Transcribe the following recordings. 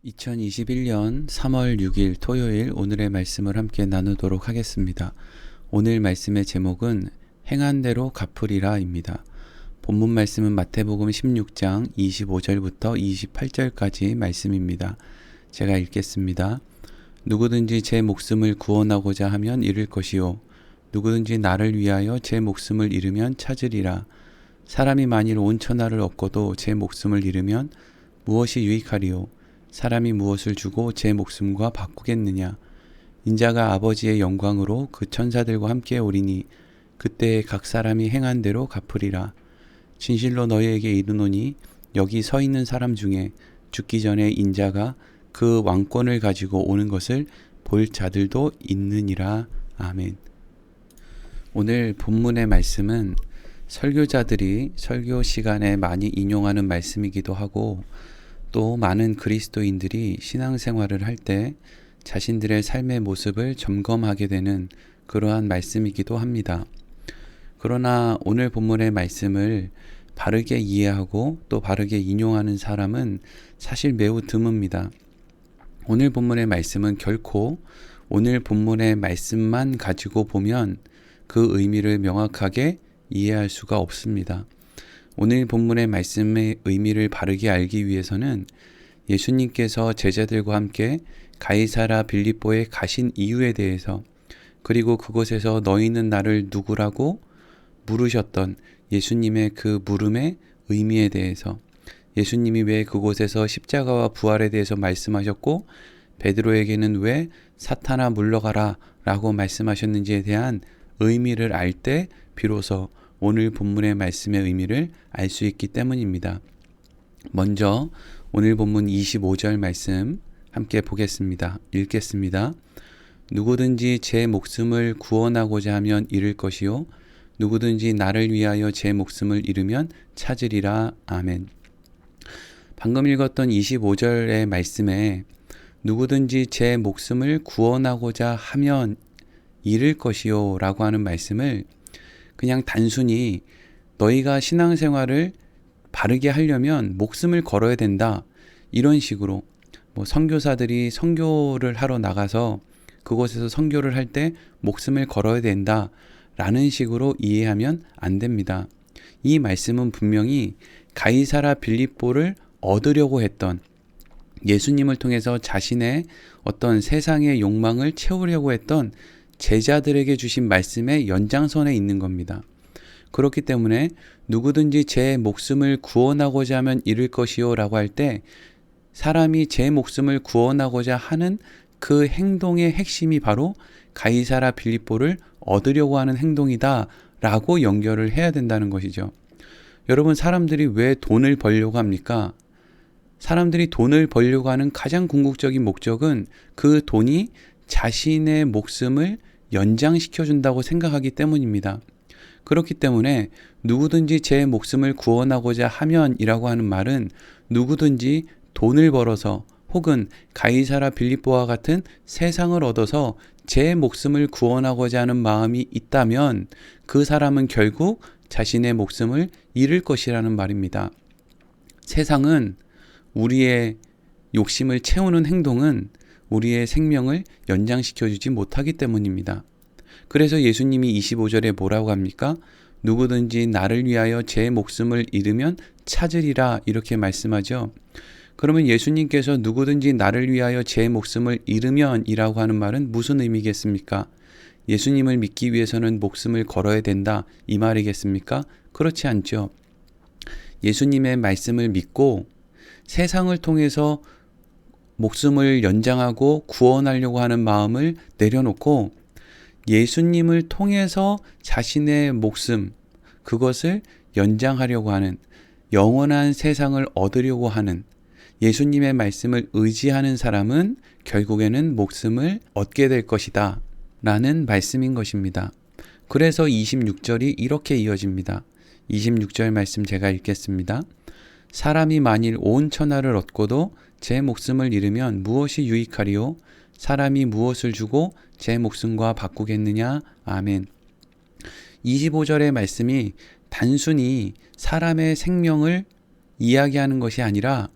2021년 3월 6일 토요일 오늘의 말씀을 함께 나누도록 하겠습니다. 오늘 말씀의 제목은 행한 대로 갚으리라입니다. 본문 말씀은 마태복음 16장 25절부터 28절까지 말씀입니다. 제가 읽겠습니다. 누구든지 제 목숨을 구원하고자 하면 잃을 것이요 누구든지 나를 위하여 제 목숨을 잃으면 찾으리라. 사람이 만일 온 천하를 얻고도 제 목숨을 잃으면 무엇이 유익하리요? 사람이 무엇을 주고 제 목숨과 바꾸겠느냐? 인자가 아버지의 영광으로 그 천사들과 함께 오리니 그때에 각 사람이 행한 대로 갚으리라. 진실로 너희에게 이르노니 여기 서 있는 사람 중에 죽기 전에 인자가 그 왕권을 가지고 오는 것을 볼 자들도 있느니라. 아멘. 오늘 본문의 말씀은 설교자들이 설교 시간에 많이 인용하는 말씀이기도 하고 또 많은 그리스도인들이 신앙생활을 할 때 자신들의 삶의 모습을 점검하게 되는 그러한 말씀이기도 합니다. 그러나 오늘 본문의 말씀을 바르게 이해하고 또 바르게 인용하는 사람은 사실 매우 드뭅니다. 오늘 본문의 말씀은 결코 오늘 본문의 말씀만 가지고 보면 그 의미를 명확하게 이해할 수가 없습니다. 오늘 본문의 말씀의 의미를 바르게 알기 위해서는 예수님께서 제자들과 함께 가이사랴 빌립보에 가신 이유에 대해서 그리고 그곳에서 너희는 나를 누구라고 물으셨던 예수님의 그 물음의 의미에 대해서 예수님이 왜 그곳에서 십자가와 부활에 대해서 말씀하셨고 베드로에게는 왜 사탄아 물러가라 라고 말씀하셨는지에 대한 의미를 알 때 비로소 오늘 본문의 말씀의 의미를 알 수 있기 때문입니다. 먼저 오늘 본문 25절 말씀 함께 보겠습니다. 읽겠습니다. 누구든지 제 목숨을 구원하고자 하면 잃을 것이요 누구든지 나를 위하여 제 목숨을 잃으면 찾으리라. 아멘. 방금 읽었던 25절의 말씀에 누구든지 제 목숨을 구원하고자 하면 잃을 것이요 라고 하는 말씀을 그냥 단순히 너희가 신앙생활을 바르게 하려면 목숨을 걸어야 된다 이런 식으로 선교사들이 선교를 하러 나가서 그곳에서 선교를 할 때 목숨을 걸어야 된다 라는 식으로 이해하면 안 됩니다. 이 말씀은 분명히 가이사랴 빌립보를 얻으려고 했던 예수님을 통해서 자신의 어떤 세상의 욕망을 채우려고 했던 제자들에게 주신 말씀의 연장선에 있는 겁니다. 그렇기 때문에 누구든지 제 목숨을 구원하고자 하면 잃을 것이요 라고 할 때 사람이 제 목숨을 구원하고자 하는 그 행동의 핵심이 바로 가이사랴 빌립보를 얻으려고 하는 행동이다 라고 연결을 해야 된다는 것이죠. 여러분, 사람들이 왜 돈을 벌려고 합니까? 사람들이 돈을 벌려고 하는 가장 궁극적인 목적은 그 돈이 자신의 목숨을 연장시켜준다고 생각하기 때문입니다. 그렇기 때문에 누구든지 제 목숨을 구원하고자 하면 이라고 하는 말은 누구든지 돈을 벌어서 혹은 가이사랴 빌립보와 같은 세상을 얻어서 제 목숨을 구원하고자 하는 마음이 있다면 그 사람은 결국 자신의 목숨을 잃을 것이라는 말입니다. 세상은 우리의 욕심을 채우는 행동은 우리의 생명을 연장시켜주지 못하기 때문입니다. 그래서 예수님이 25절에 뭐라고 합니까? 누구든지 나를 위하여 제 목숨을 잃으면 찾으리라 이렇게 말씀하죠. 그러면 예수님께서 누구든지 나를 위하여 제 목숨을 잃으면 이라고 하는 말은 무슨 의미겠습니까? 예수님을 믿기 위해서는 목숨을 걸어야 된다 이 말이겠습니까? 그렇지 않죠. 예수님의 말씀을 믿고 세상을 통해서 목숨을 연장하고 구원하려고 하는 마음을 내려놓고 예수님을 통해서 자신의 목숨, 그것을 연장하려고 하는 영원한 세상을 얻으려고 하는 예수님의 말씀을 의지하는 사람은 결국에는 목숨을 얻게 될 것이다 라는 말씀인 것입니다. 그래서 26절이 이렇게 이어집니다. 26절 말씀 제가 읽겠습니다. 사람이 만일 온 천하를 얻고도 제 목숨을 잃으면 무엇이 유익하리요? 사람이 무엇을 주고 제 목숨과 바꾸겠느냐? 아멘. 25절의 말씀이 단순히 사람의 생명을 이야기하는 것이 아니라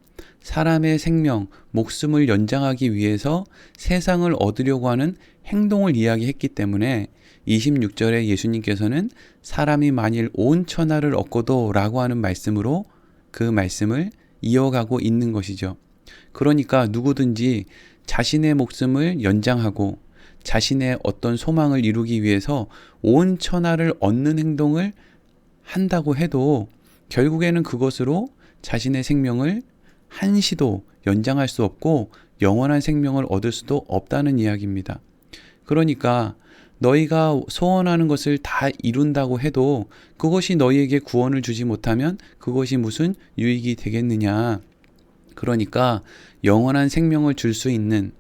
사람의 생명, 목숨을 연장하기 위해서 세상을 얻으려고 하는 행동을 이야기했기 때문에 26절에 예수님께서는 사람이 만일 온 천하를 얻고도 라고 하는 말씀으로 그 말씀을 이어가고 있는 것이죠. 그러니까 누구든지 자신의 목숨을 연장하고 자신의 어떤 소망을 이루기 위해서 온 천하를 얻는 행동을 한다고 해도 결국에는 그것으로 자신의 생명을 한시도 연장할 수 없고 영원한 생명을 얻을 수도 없다는 이야기입니다. 그러니까 너희가 소원하는 것을 다 이룬다고 해도 그것이 너희에게 구원을 주지 못하면 그것이 무슨 유익이 되겠느냐. 그러니까 영원한 생명을 줄 수 있는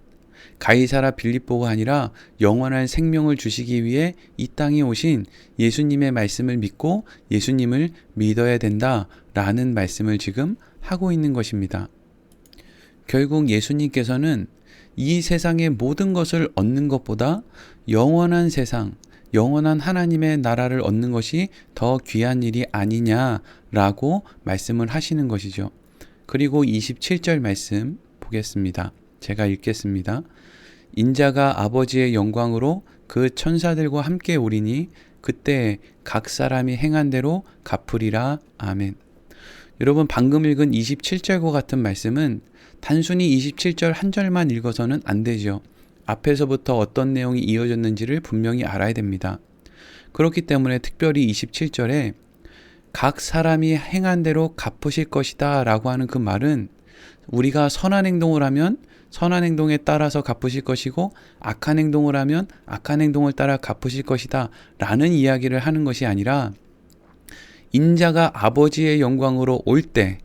가이사라 빌립보가 아니라 영원한 생명을 주시기 위해 이 땅에 오신 예수님의 말씀을 믿고 예수님을 믿어야 된다라는 말씀을 지금 하고 있는 것입니다. 결국 예수님께서는 이 세상의 모든 것을 얻는 것보다 영원한 세상, 영원한 하나님의 나라를 얻는 것이 더 귀한 일이 아니냐라고 말씀을 하시는 것이죠. 그리고 27절 말씀 보겠습니다. 제가 읽겠습니다. 인자가 아버지의 영광으로 그 천사들과 함께 오리니 그때 각 사람이 행한 대로 갚으리라. 아멘. 여러분, 방금 읽은 27절과 같은 말씀은 단순히 27절 한 절만 읽어서는 안 되죠. 앞에서부터 어떤 내용이 이어졌는지를 분명히 알아야 됩니다. 그렇기 때문에 특별히 27절에 각 사람이 행한 대로 갚으실 것이다 라고 하는 그 말은 우리가 선한 행동을 하면 선한 행동에 따라서 갚으실 것이고 악한 행동을 하면 악한 행동을 따라 갚으실 것이다 라는 이야기를 하는 것이 아니라 인자가 아버지의 영광으로 올 때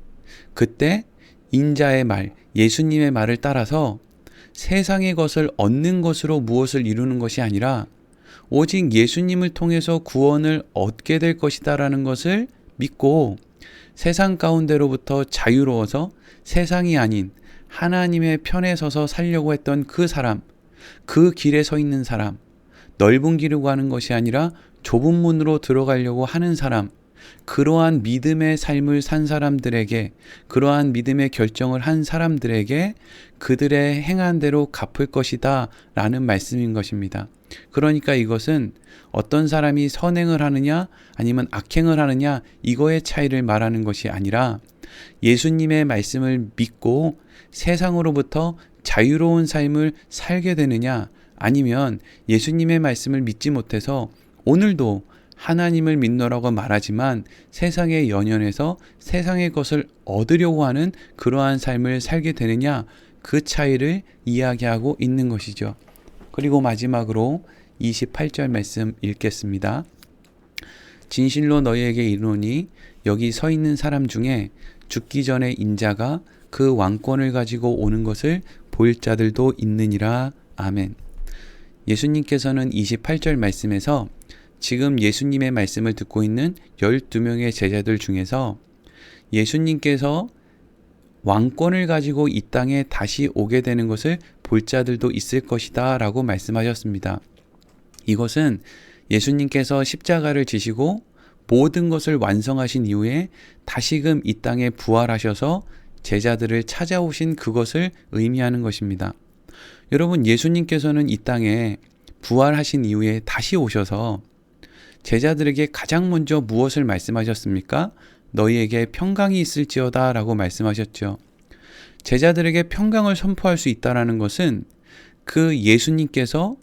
그때 인자의 말, 예수님의 말을 따라서 세상의 것을 얻는 것으로 무엇을 이루는 것이 아니라 오직 예수님을 통해서 구원을 얻게 될 것이다라는 것을 믿고 세상 가운데로부터 자유로워서 세상이 아닌 하나님의 편에 서서 살려고 했던 그 사람, 그 길에 서 있는 사람, 넓은 길을 가는 것이 아니라 좁은 문으로 들어가려고 하는 사람, 그러한 믿음의 삶을 산 사람들에게, 그러한 믿음의 결정을 한 사람들에게 그들의 행한 대로 갚을 것이다 라는 말씀인 것입니다. 그러니까 이것은 어떤 사람이 선행을 하느냐 아니면 악행을 하느냐 이거의 차이를 말하는 것이 아니라 예수님의 말씀을 믿고 세상으로부터 자유로운 삶을 살게 되느냐 아니면 예수님의 말씀을 믿지 못해서 오늘도 하나님을 믿노라고 말하지만 세상에 연연해서 세상의 것을 얻으려고 하는 그러한 삶을 살게 되느냐 그 차이를 이야기하고 있는 것이죠. 그리고 마지막으로 28절 말씀 읽겠습니다. 진실로 너희에게 이르노니 여기 서 있는 사람 중에 죽기 전에 인자가 그 왕권을 가지고 오는 것을 볼 자들도 있느니라. 아멘. 예수님께서는 28절 말씀에서 지금 예수님의 말씀을 듣고 있는 12명의 제자들 중에서 예수님께서 왕권을 가지고 이 땅에 다시 오게 되는 것을 볼 자들도 있을 것이다 라고 말씀하셨습니다. 이것은 예수님께서 십자가를 지시고 모든 것을 완성하신 이후에 다시금 이 땅에 부활하셔서 제자들을 찾아오신 그것을 의미하는 것입니다. 여러분, 예수님께서는 이 땅에 부활하신 이후에 다시 오셔서 제자들에게 가장 먼저 무엇을 말씀하셨습니까? 너희에게 평강이 있을지어다 라고 말씀하셨죠. 제자들에게 평강을 선포할 수 있다는 것은 그 예수님께서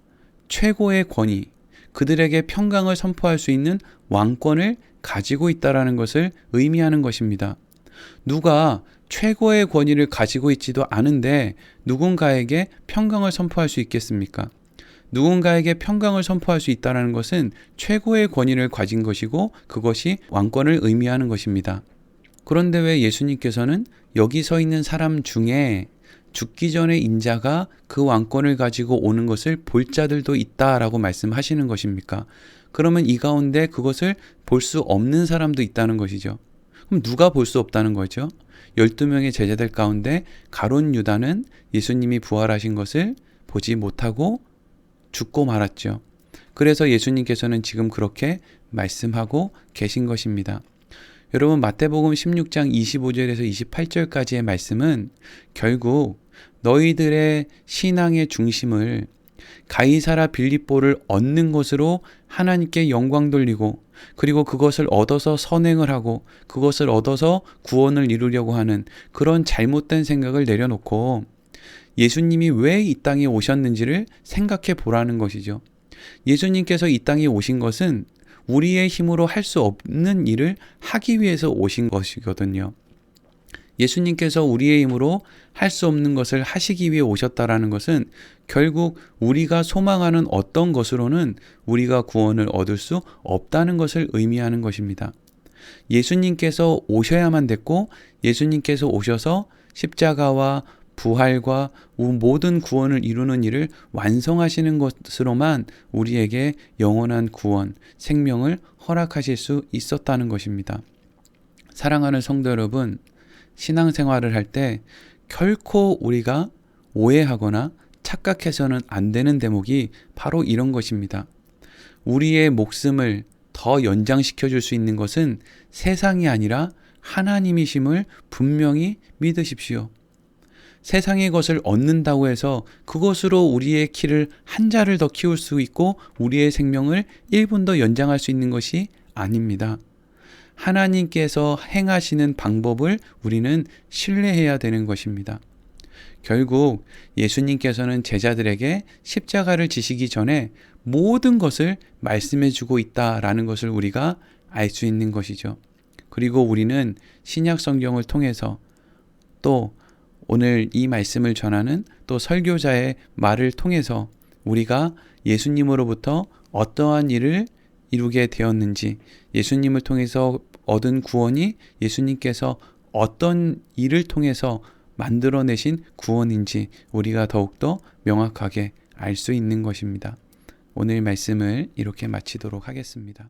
최고의 권위, 그들에게 평강을 선포할 수 있는 왕권을 가지고 있다는 것을 의미하는 것입니다. 누가 최고의 권위를 가지고 있지도 않은데 누군가에게 평강을 선포할 수 있겠습니까? 누군가에게 평강을 선포할 수 있다는 것은 최고의 권위를 가진 것이고 그것이 왕권을 의미하는 것입니다. 그런데 왜 예수님께서는 여기 서 있는 사람 중에 죽기 전에 인자가 그 왕권을 가지고 오는 것을 볼 자들도 있다라고 말씀하시는 것입니까? 그러면 이 가운데 그것을 볼 수 없는 사람도 있다는 것이죠. 그럼 누가 볼 수 없다는 거죠? 12명의 제자들 가운데 가룟 유다는 예수님이 부활하신 것을 보지 못하고 죽고 말았죠. 그래서 예수님께서는 지금 그렇게 말씀하고 계신 것입니다. 여러분, 마태복음 16장 25절에서 28절까지의 말씀은 결국 너희들의 신앙의 중심을 가이사라 빌립보를 얻는 것으로 하나님께 영광 돌리고, 그리고 그것을 얻어서 선행을 하고 그것을 얻어서 구원을 이루려고 하는 그런 잘못된 생각을 내려놓고 예수님이 왜 이 땅에 오셨는지를 생각해 보라는 것이죠. 예수님께서 이 땅에 오신 것은 우리의 힘으로 할 수 없는 일을 하기 위해서 오신 것이거든요. 예수님께서 우리의 힘으로 할 수 없는 것을 하시기 위해 오셨다라는 것은 결국 우리가 소망하는 어떤 것으로는 우리가 구원을 얻을 수 없다는 것을 의미하는 것입니다. 예수님께서 오셔야만 됐고, 예수님께서 오셔서 십자가와 부활과 모든 구원을 이루는 일을 완성하시는 것으로만 우리에게 영원한 구원, 생명을 허락하실 수 있었다는 것입니다. 사랑하는 성도 여러분, 신앙생활을 할 때 결코 우리가 오해하거나 착각해서는 안 되는 대목이 바로 이런 것입니다. 우리의 목숨을 더 연장시켜 줄 수 있는 것은 세상이 아니라 하나님이심을 분명히 믿으십시오. 세상의 것을 얻는다고 해서 그것으로 우리의 키를 한 자를 더 키울 수 있고 우리의 생명을 1분 더 연장할 수 있는 것이 아닙니다. 하나님께서 행하시는 방법을 우리는 신뢰해야 되는 것입니다. 결국 예수님께서는 제자들에게 십자가를 지시기 전에 모든 것을 말씀해 주고 있다라는 것을 우리가 알 수 있는 것이죠. 그리고 우리는 신약 성경을 통해서 또 오늘 이 말씀을 전하는 또 설교자의 말을 통해서 우리가 예수님으로부터 어떠한 일을 이루게 되었는지, 예수님을 통해서 얻은 구원이 예수님께서 어떤 일을 통해서 만들어내신 구원인지 우리가 더욱더 명확하게 알 수 있는 것입니다. 오늘 말씀을 이렇게 마치도록 하겠습니다.